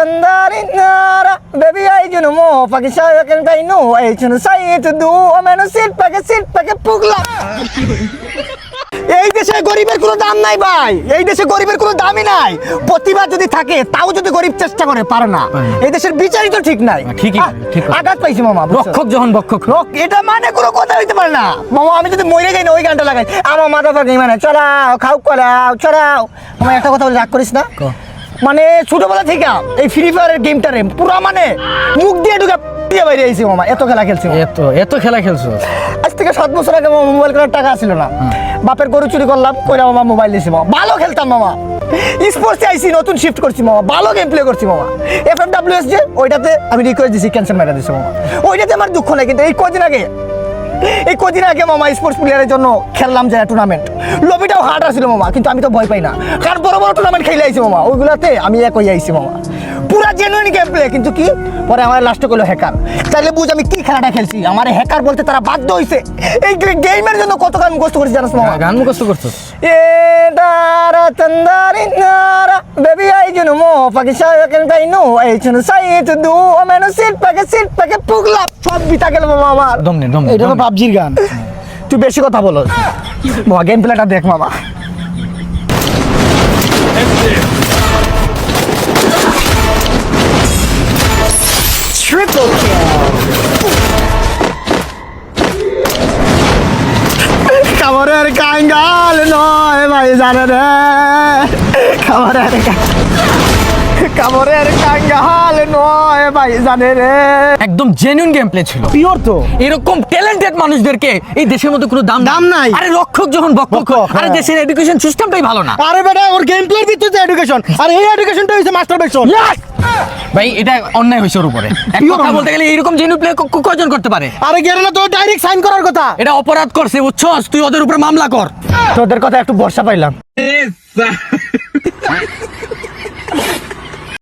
tandarinara, baby I you know more, Pakistan can I know, I should say to do, a man sit pack a pugla. এই দেশে গরিবের কোনো দাম নাই ভাই, এই দেশে গরিবের কোনো দামই নাই। প্রতিভা যদি থাকে তাও যদি গরিব চেষ্টা করে পারে না। এই দেশের বিচারই তো ঠিক নাই। ঠিকই ঠিক আঘাত পাইছি মামা, রক্ষক যখন বক্ষক এটা মানে কোনো কথা হইতে পারে না মামা। আমি যদি মরে যাই না ওই গানটা লাগাই, আমার মাথা ফাঁকি মানে চড়াও খাও করাও চড়াও। মামা একটা কথা বলে রাগ করিস না, মানে ছোটবেলা থেকে এই ফ্রি ফায়ারের গেমটারে পুরা মানে মুখ দিয়ে ঢুকে দিয়ে বাইরে আইছি মামা। এত খেলা খেলছি, এত খেলা খেলছো। আজ থেকে 7 বছর আগে মামা মোবাইল কেনার টাকা ছিল না, বাপের গরু চুরি করলাম, কইরা মামা মোবাইল দিয়েছি মামা। ভালো খেলতাম মামা, স্পোর্টসে আইছি, নতুন শিফট করছি মামা, ভালো গেম প্লে করছি মামা। FFWS যে ওইটাতে আমি রিকোয়েস্ট দিছি, ক্যান্সেল মেরা দিছি মামা। ওইটাতে আমার দুঃখ নাই, কিন্তু এই কদিন আগে মামা স্পোর্টস প্লেয়ারের জন্য খেললাম যে টুর্নামেন্ট, লবিটাও হার্ড আসছিল মামা, কিন্তু আমি তো ভয় পাই না, কারণ বড় বড় টুর্নামেন্ট খেলে আইছি মামা। ওইগুলাতে আমি এক হয়ে আইছি মামা, পুরা জেনুইন গেম প্লে। কিন্তু কি পরে আমার লাস্টে করলো হ্যাকার। তাইলে বুঝ আমি কি খেলাটা খেলছি, আমার হ্যাকার বলতে তারা বাধ্য হইছে। এই গেমের জন্য কত গান মুখস্থ করেছি জানাস মামা? গান মুখস্থ করছো? এ দারা tandarinara, baby I you know more, Pakistan can I know, I should say to do, a man sit pack a pugla. সব বিতা গেল মামা আমার। এটা তো পাবজির গান, তুই বেশি কথা বলো মামা। গেম প্লেটা দেখ মামা। ট্রিপল কিল। খাবারের কাঙ্গাল নয় ভাই জানে রে, খাবারের কাঙ্গাল নয় ভাই জানে রে। একদম জেনুইন গেম প্লে ছিল, পিওর তো। এরকম ট্যালেন্টেড মানুষদেরকে এই দেশের মধ্যে কোনো দাম নাই। আরে রক্ষক যখন বক্ষক, আরে দেশের এডুকেশন সিস্টেমটাই ভালো না। আরে বেটা ওর গেম প্লের ভিতরে এডুকেশন, আর এই এডুকেশনটা হইছে মাস্টারবেশন। ভাই এটা অন্যায় হয়েছে ওর উপরে। এক কথা বলতে গেলে এইরকম জেনুইন প্লে কয়জন করতে পারে? আরে গেল না তো ডাইরেক্ট সাইন করার কথা। এটা অপরাধ করছে বুঝছস, তুই ওদের উপরে মামলা কর। তোদের কথা একটু ভরসা পাইলাম।